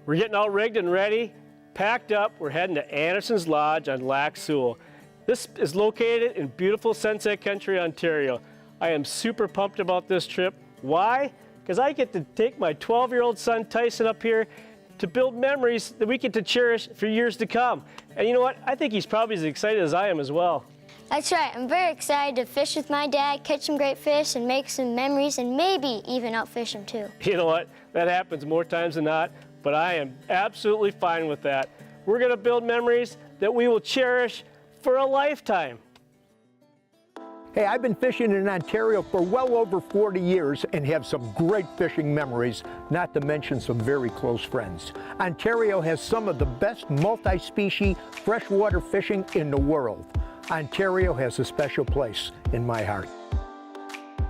We're getting all rigged and ready, packed up. We're heading to Anderson's Lodge on Lac Seul. This is located in beautiful Sunset Country, Ontario. I am super pumped about this trip. Why? Because I get to take my 12-year-old son Tyson up here to build memories that we get to cherish for years to come. And you know what? I think he's probably as excited as I am as well. That's right. I'm very excited to fish with my dad, catch some great fish, and make some memories, and maybe even outfish him too. You know what? That happens more times than not, but I am absolutely fine with that. We're going to build memories that we will cherish for a lifetime. Hey, I've been fishing in Ontario for well over 40 years and have some great fishing memories, not to mention some very close friends. Ontario has some of the best multi-species freshwater fishing in the world. Ontario has a special place in my heart.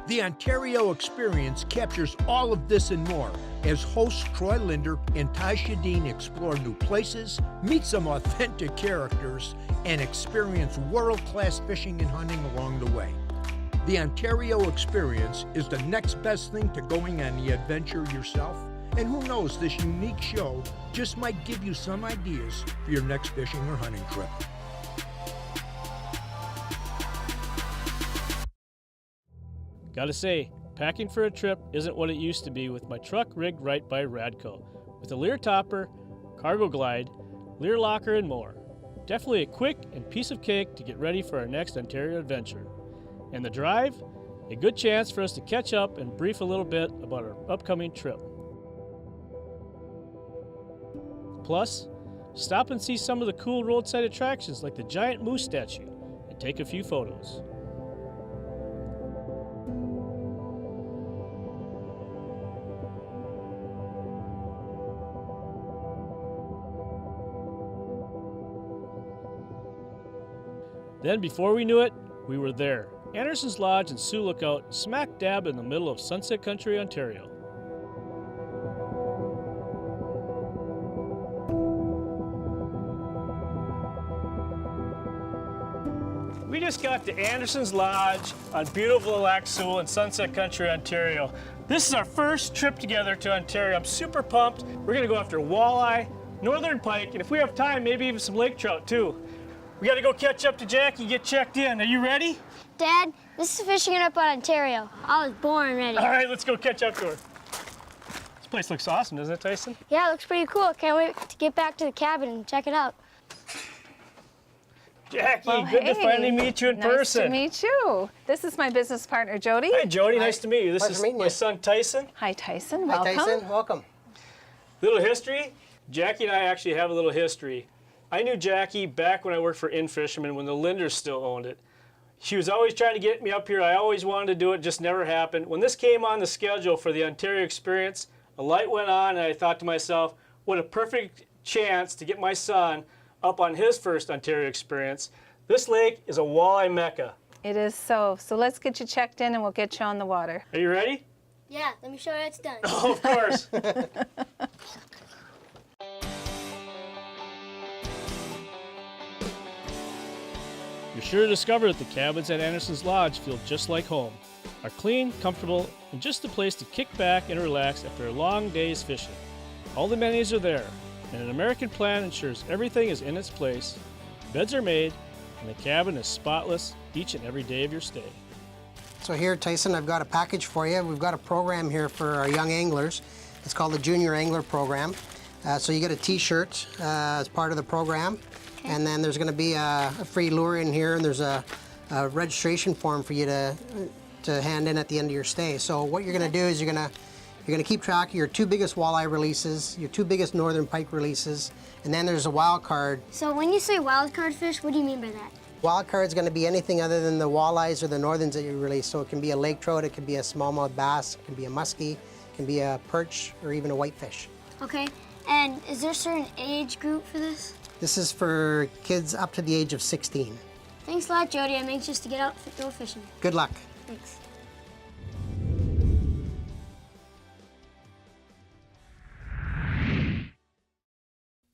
The Ontario experience captures all of this and more as hosts Troy Linder and Sjodin explore new places, meet some authentic characters, and experience world-class fishing and hunting along the way. The Ontario experience is the next best thing to going on the adventure yourself, and who knows, this unique show just might give you some ideas for your next fishing or hunting trip. Gotta say, packing for a trip isn't what it used to be with my truck rigged right by Radco, with a Lear topper, cargo glide, Lear locker, and more. Definitely a quick and piece of cake to get ready for our next Ontario adventure. And the drive, a good chance for us to catch up and brief a little bit about our upcoming trip. Plus, stop and see some of the cool roadside attractions like the giant moose statue and take a few photos. Then, before we knew it, we were there. Anderson's Lodge and Sioux Lookout, smack dab in the middle of Sunset Country, Ontario. We just got to Anderson's Lodge on beautiful Lac Seul in Sunset Country, Ontario. This is our first trip together to Ontario. I'm super pumped. We're gonna go after walleye, northern pike, and if we have time, maybe even some lake trout too. We gotta go catch up to Jackie and get checked in. Are you ready? Dad, this is fishing it up on Ontario. I was born ready. All right, let's go catch up to her. This place looks awesome, doesn't it, Tyson? Yeah, it looks pretty cool. Can't wait to get back to the cabin and check it out. Jackie, Well, good to hey, finally meet you in person. Nice to meet you. This is my business partner, Jody. Hi, Jody. Nice to meet you. This Pleasure is meeting my you. son, Tyson. Hi, Tyson. Hi, Welcome. Tyson. Welcome. Little history. Jackie and I actually have a little history. I knew Jackie back when I worked for In Fisherman when the Linders still owned it. She was always trying to get me up here. I always wanted to do it, just never happened. When this came on the schedule for the Ontario experience, a light went on and I thought to myself, what a perfect chance to get my son up on his first Ontario experience. This lake is a walleye mecca. It is so. So let's get you checked in and we'll get you on the water. Are you ready? Yeah, let me show you how it's done. Oh, of course. You're sure to discover that the cabins at Anderson's Lodge feel just like home. Are clean, comfortable, and just a place to kick back and relax after a long day's fishing. All the amenities are there, and an American plan ensures everything is in its place. Beds are made, and the cabin is spotless each and every day of your stay. So here, Tyson, I've got a package for you. We've got a program here for our young anglers. It's called the Junior Angler Program. So you get a t-shirt as part of the program. And then there's going to be a free lure in here, and there's a registration form for you to hand in at the end of your stay. So what you're going to do is you're going to keep track of your 2 biggest walleye releases, your 2 biggest northern pike releases, and then there's a wild card. So when you say wild card fish, what do you mean by that? Wild card is going to be anything other than the walleyes or the northerns that you release. So it can be a lake trout, it can be a smallmouth bass, it can be a muskie, it can be a perch, or even a whitefish. Okay, and is there a certain age group for this? This is for kids up to the age of 16. Thanks a lot, Jody. I'm anxious to get out and go fishing. Good luck. Thanks.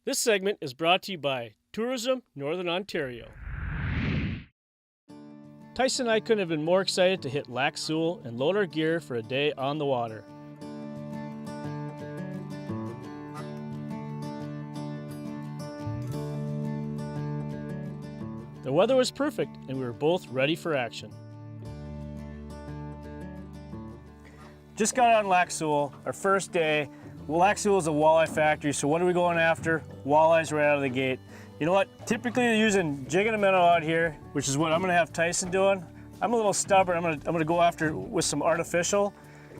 This segment is brought to you by Tourism Northern Ontario. Tyson and I couldn't have been more excited to hit Lac Seul and load our gear for a day on the water. The weather was perfect and we were both ready for action. Just got on Lac Seul, our first day. Lac Seul is a walleye factory, so what are we going after? Walleyes right out of the gate. You know what? Typically they're using jig and a minnow out here, which is what I'm gonna have Tyson doing. I'm a little stubborn. I'm gonna go after with some artificial.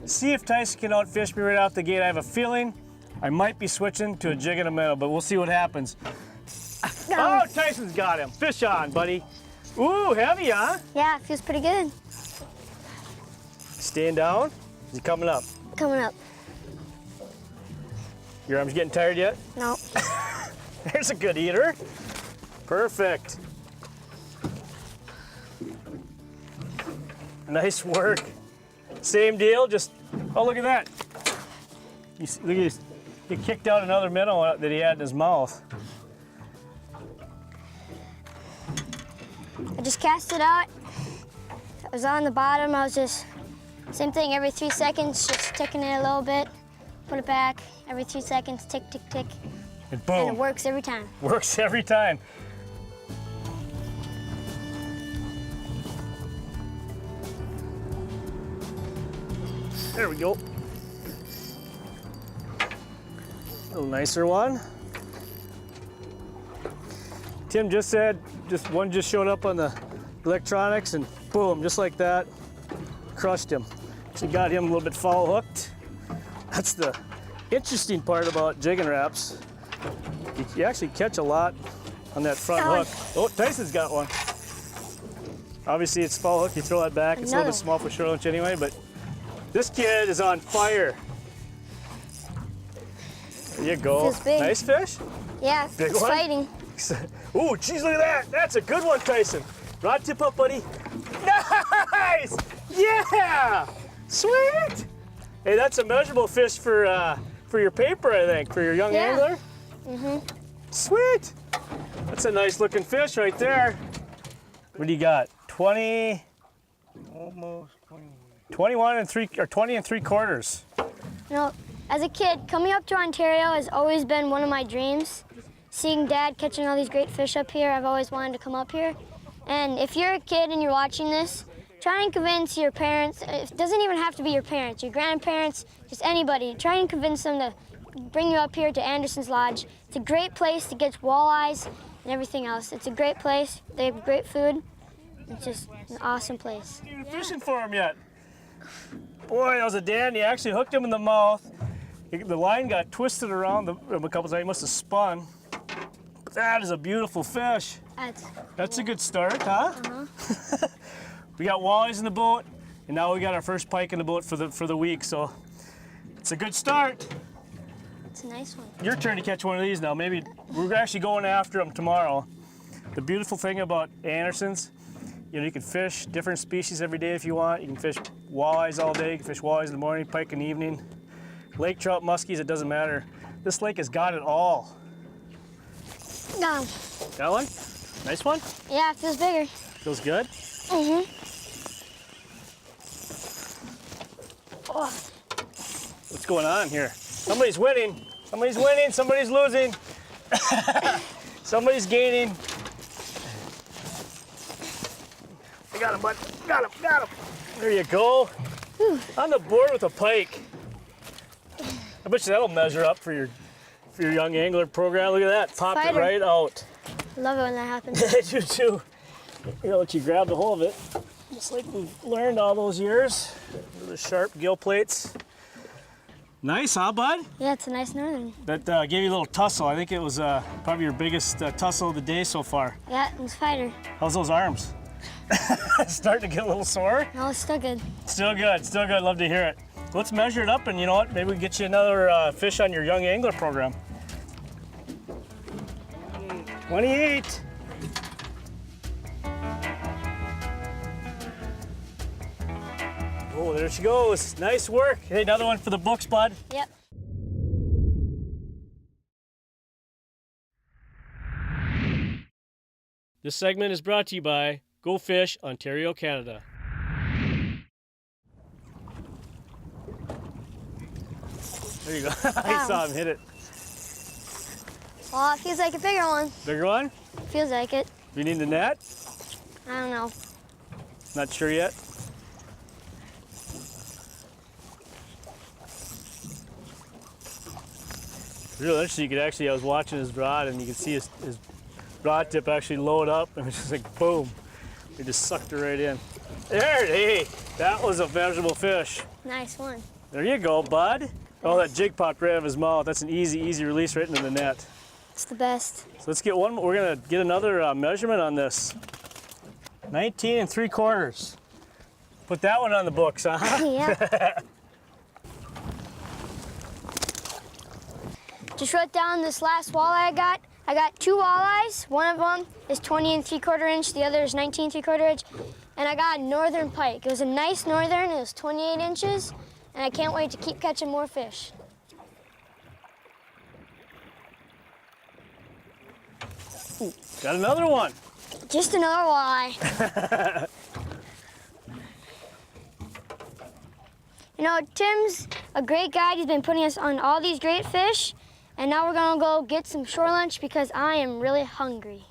See if Tyson can outfish me right out the gate. I have a feeling I might be switching to a jig and a minnow, but we'll see what happens. Oh, Tyson's got him. Fish on, buddy. Ooh, heavy, huh? Yeah, it feels pretty good. Staying down. Is he coming up? Coming up. Your arm's getting tired yet? No. There's a good eater. Perfect. Nice work. Same deal, just, oh, look at that. You see, look at this. He kicked out another minnow that he had in his mouth. I just cast it out. It was on the bottom. I was just, same thing every 3 seconds, just ticking it a little bit. Put it back every 3 seconds, tick, tick, tick. And boom. And it works every time. Works every time. There we go. A little nicer one. Tim just said, one just showed up on the electronics and boom, just like that, crushed him. So got him a little bit foul hooked. That's the interesting part about jigging wraps. You actually catch a lot on that front hook. Oh, Tyson's got one. Obviously it's foul hook, you throw that back. It's a little bit small for short lunch anyway, but this kid is on fire. There you go. Feels big. Nice fish? Yeah, Big it's one? fighting. Ooh, geez, look at that. That's a good one, Tyson. Rod tip up, buddy. Nice! Yeah! Sweet! Hey, that's a measurable fish for your paper, I think, for your young angler. Sweet! That's a nice looking fish right there. What do you got? 20? Almost 21 and 20 and 3/4. You know, as a kid, coming up to Ontario has always been one of my dreams. Seeing Dad catching all these great fish up here, I've always wanted to come up here. And if you're a kid and you're watching this, try and convince your parents. It doesn't even have to be your parents, your grandparents, just anybody. Try and convince them to bring you up here to Anderson's Lodge. It's a great place to get walleyes and everything else. It's a great place. They have great food. It's just an awesome place. You fishing for him yet? Boy, that was a dandy. I actually hooked him in the mouth. The line got twisted around him a couple times. He must have spun. But that is a beautiful fish. That's a good start, huh? We got walleyes in the boat, and now we got our first pike in the boat for the week. So it's a good start. It's a nice one. Your turn to catch one of these now. Maybe we're actually going after them tomorrow. The beautiful thing about Anderson's, you know, you can fish different species every day if you want. You can fish walleyes all day. You can fish walleyes in the morning, pike in the evening. Lake trout, muskies, it doesn't matter. This lake has got it all. No. Got one? Nice one? Yeah, it feels bigger. Feels good? Oh. What's going on here? Somebody's winning. Somebody's winning. Somebody's losing. Somebody's gaining. I got him, bud. Got him. Got him. There you go. On the board with a pike. I bet you that'll measure up for your young angler program. Look at that. Popped it right out. I love it when that happens. I do too. Here, I'll let you grab the whole of it. Just like we've learned all those years. The sharp gill plates. Nice, huh, bud? Yeah, it's a nice northern. That gave you a little tussle. I think it was probably your biggest tussle of the day so far. Yeah, it's fighter. How's those arms? Starting to get a little sore? No, it's still good. Still good, still good. Love to hear it. Let's measure it up, and you know what? Maybe we can get you another fish on your young angler program. 28. Oh, there she goes. Nice work. Hey, another one for the books, bud. Yep. This segment is brought to you by Go Fish, Ontario, Canada. There you go. I saw him hit it. Well, it feels like a bigger one. Bigger one? Feels like it. You need the net? I don't know. Not sure yet? Real interesting. You could actually, I was watching his rod and you could see his rod tip actually load up and it was just like boom. He just sucked it right in. There, hey, that was a measurable fish. Nice one. There you go, bud. Oh, that jig popped right out of his mouth. That's an easy release right into the net. It's the best. So let's get one more. We're gonna get another measurement on this. 19 3/4. Put that one on the books, huh? Yeah. Just wrote down this last walleye I got. I got 2 walleyes. One of them is 20 3/4 inch. The other is 19 3/4 inch. And I got a northern pike. It was a nice northern. It was 28 inches. And I can't wait to keep catching more fish. Ooh, got another one. Just another walleye. You know, Tim's a great guide. He's been putting us on all these great fish. And now we're gonna go get some shore lunch because I am really hungry.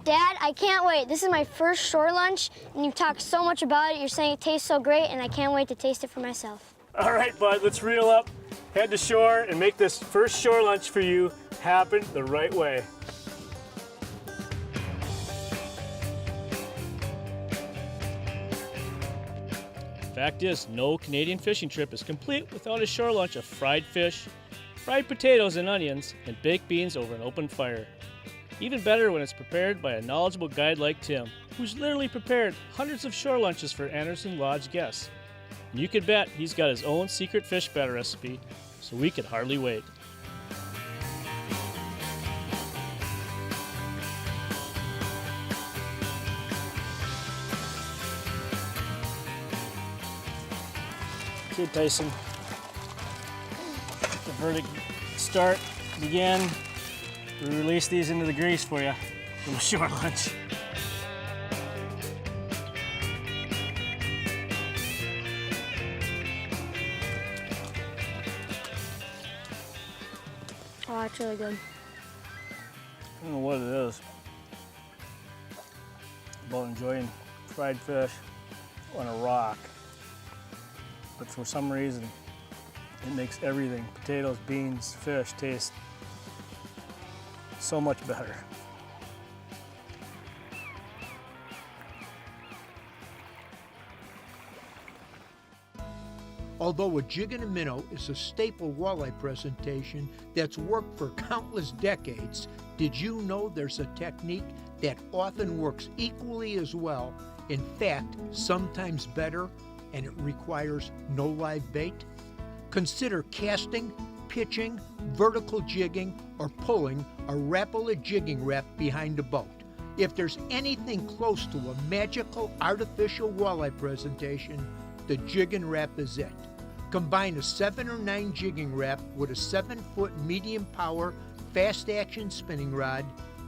Dad, I can't wait. This is my first shore lunch, and you've talked so much about it. You're saying it tastes so great, and I can't wait to taste it for myself. All right, bud, let's reel up, head to shore, and make this first shore lunch for you happen the right way. Fact is, no Canadian fishing trip is complete without a shore lunch of fried fish, fried potatoes and onions, and baked beans over an open fire. Even better when it's prepared by a knowledgeable guide like Tim, who's literally prepared hundreds of shore lunches for Anderson Lodge guests. And you could bet he's got his own secret fish batter recipe, so we could hardly wait. Okay, Tyson. The verdict start, begin. We release these into the grease for you. Little short lunch. Oh, that's really good. I don't know what it is about enjoying fried fish on a rock, but for some reason it makes everything, potatoes, beans, fish, taste so much better. Although a jig and a minnow is a staple walleye presentation that's worked for countless decades, did you know there's a technique that often works equally as well, in fact, sometimes better, and it requires no live bait? Consider casting, pitching, vertical jigging, or pulling a Rapala jigging rap behind a boat. If there's anything close to a magical artificial walleye presentation, the jigging rap is it. Combine a 7 or 9 jigging rap with a 7-foot medium power fast action spinning rod,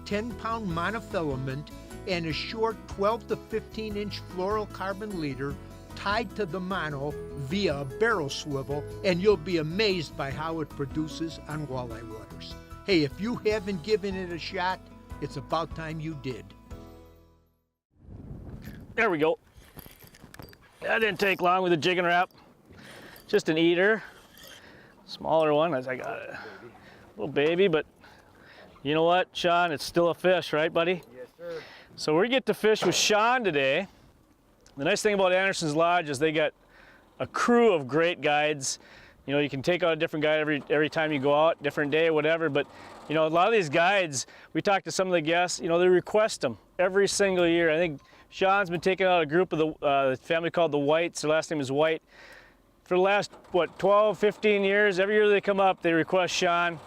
10-pound monofilament, and a short 12 to 15 inch fluorocarbon leader tied to the mono via a barrel swivel, and you'll be amazed by how it produces on walleye waters. Hey, if you haven't given it a shot, it's about time you did. There we go. That didn't take long with the jigging wrap. Just an eater. Smaller one, as I got it. Little baby, but you know what, Sean? It's still a fish, right, buddy? Yes, sir. So we get to fish with Sean today. The nice thing about Anderson's Lodge is they got a crew of great guides. You know, you can take out a different guide every time you go out, different day, whatever. But you know, a lot of these guides, we talked to some of the guests. You know, they request them every single year. I think Sean's been taking out a group of the family called the Whites. Their last name is White. For the last, 12, 15 years, every year they come up, they request Sean.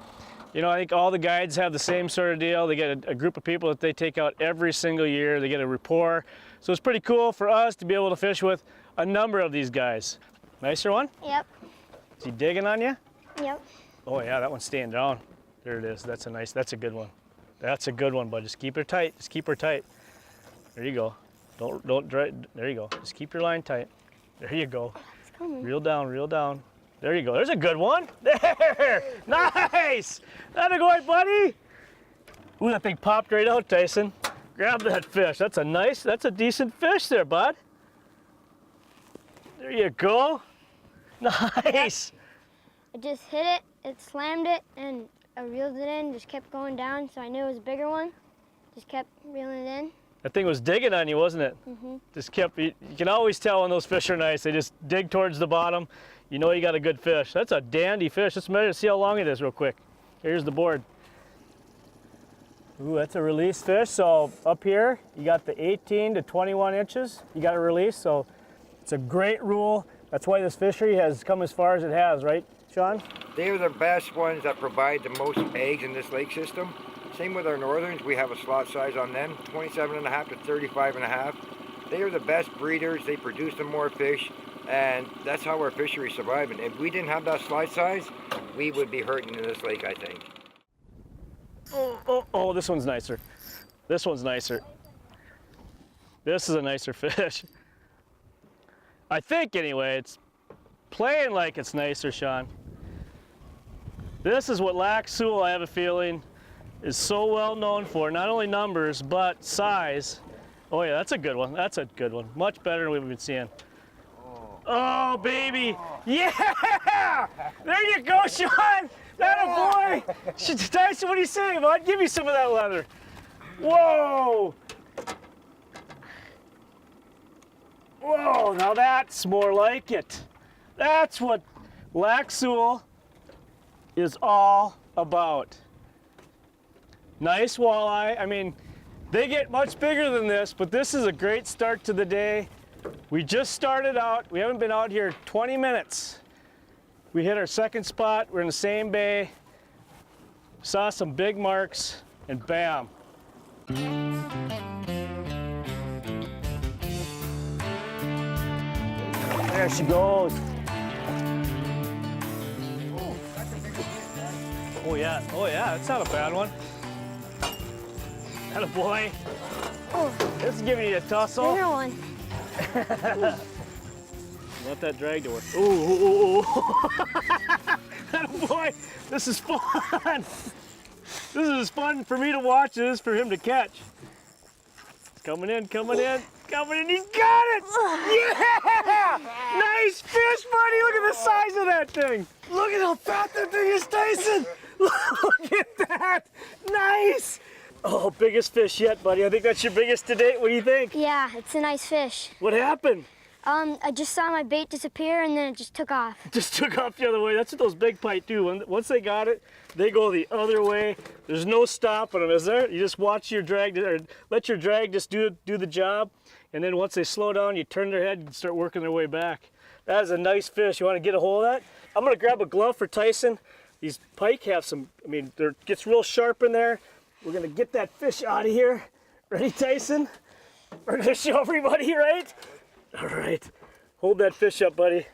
You know, I think all the guides have the same sort of deal. They get a group of people that they take out every single year. They get a rapport. So it's pretty cool for us to be able to fish with a number of these guys. Nicer one? Yep. Is he digging on you? Yep. Oh yeah, that one's staying down. There it is. That's a good one. That's a good one, bud. Just keep her tight. Just keep her tight. There you go. Don't dry. There you go. Just keep your line tight. There you go. It's coming. Reel down, reel down. There you go. There's a good one. There. Nice. That'll go, buddy. Ooh, that thing popped right out, Tyson. Grab that fish. That's a decent fish there, bud. There you go. Nice. I just hit it, it slammed it, and I reeled it in, just kept going down, so I knew it was a bigger one. Just kept reeling it in. That thing was digging on you, wasn't it? Mm-hmm. Just kept, you can always tell when those fish are nice. They just dig towards the bottom. You know you got a good fish. That's a dandy fish. Let's measure, see how long it is real quick. Here's the board. Ooh, that's a release fish. So up here, you got the 18 to 21 inches. You got to release, so it's a great rule. That's why this fishery has come as far as it has, right, Sean? They are the best ones that provide the most eggs in this lake system. Same with our northerns. We have a slot size on them, 27.5 to 35.5. They are the best breeders. They produce the more fish, and that's how our fishery is surviving. If we didn't have that slot size, we would be hurting in this lake, I think. Oh, this one's nicer. This one's nicer. This is a nicer fish. I think, anyway, it's playing like it's nicer, Sean. This is what Lac Seul, I have a feeling, is so well known for. Not only numbers, but size. Oh yeah, that's a good one. That's a good one. Much better than we've been seeing. Oh, baby. Yeah! There you go, Sean. That a boy. Tyson, what do you say, bud? Give me some of that leather. Whoa. Whoa, now that's more like it. That's what Lac Seul is all about. Nice walleye. I mean, they get much bigger than this, but this is a great start to the day. We just started out. We haven't been out here 20 minutes. We hit our second spot. We're in the same bay. Saw some big marks, and bam. There she goes. Oh yeah, that's not a bad one. That a boy. Oh, This is giving you a tussle. bigger one. Let that drag to work. Ooh. That a boy. This is fun. This is as fun for me to watch as it is for him to catch. It's coming in. He's got it. Yeah! Nice fish, buddy. Look at the size of that thing. Look at how fat that thing is, Tyson. Look at that. Nice. Oh, biggest fish yet, buddy. I think that's your biggest to date. What do you think? Yeah, it's a nice fish. What happened? I just saw my bait disappear and then it just took off. Just took off the other way. That's what those big pike do. Once they got it, they go the other way. There's no stopping them, is there? You just watch your drag, or let your drag just do the job. And then once they slow down, you turn their head and start working their way back. That is a nice fish. You want to get a hold of that? I'm going to grab a glove for Tyson. These pike have some, it gets real sharp in there. We're going to get that fish out of here. Ready, Tyson? We're going to show everybody, right? All right. Hold that fish up, buddy.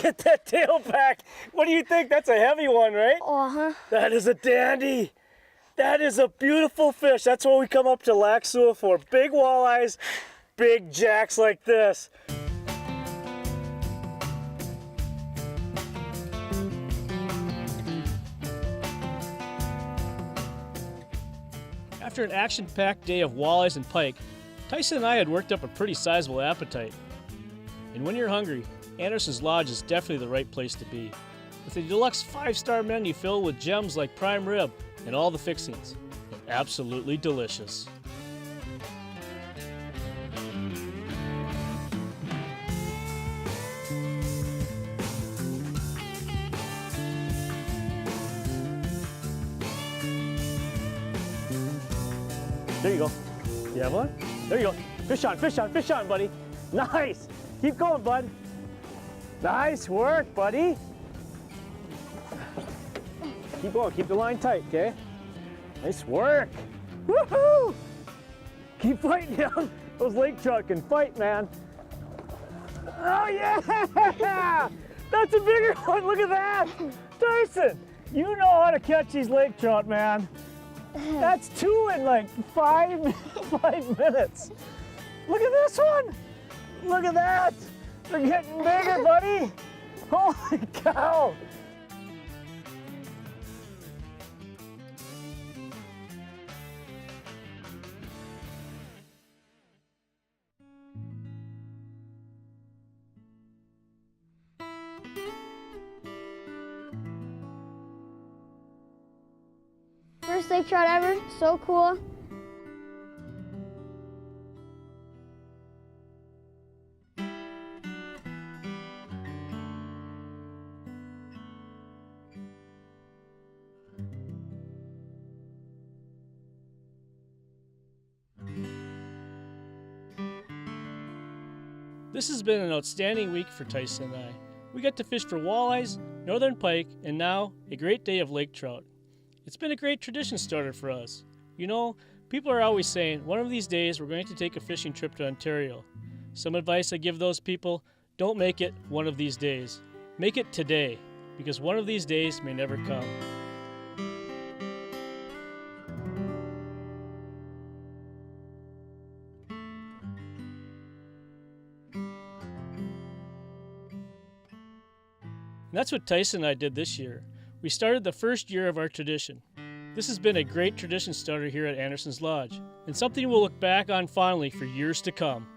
Get that tail back. What do you think? That's a heavy one, right? Uh-huh. That is a dandy. That is a beautiful fish. That's what we come up to Lac Seul for. Big walleyes, big jacks like this. After an action-packed day of walleyes and pike, Tyson and I had worked up a pretty sizable appetite. And when you're hungry, Anderson's Lodge is definitely the right place to be. With a deluxe 5-star menu filled with gems like prime rib and all the fixings. And absolutely delicious. There you go. You have one? There you go. Fish on, buddy. Nice. Keep going, bud. Nice work, buddy. Keep going. Keep the line tight, okay? Nice work. Woohoo! Keep fighting down. Those lake trout can fight, man. Oh, yeah! That's a bigger one. Look at that. Tyson, you know how to catch these lake trout, man. That's 2 in like 5 minutes. Look at this one. Look at that. They're getting bigger, buddy. Holy cow. coolest lake trout ever. So cool. This has been an outstanding week for Tyson and I. We got to fish for walleyes, northern pike, and now a great day of lake trout. It's been a great tradition starter for us. You know, people are always saying, one of these days we're going to take a fishing trip to Ontario. Some advice I give those people, don't make it one of these days. Make it today, because one of these days may never come. And that's what Tyson and I did this year. We started the first year of our tradition. This has been a great tradition starter here at Anderson's Lodge, and something we'll look back on fondly for years to come.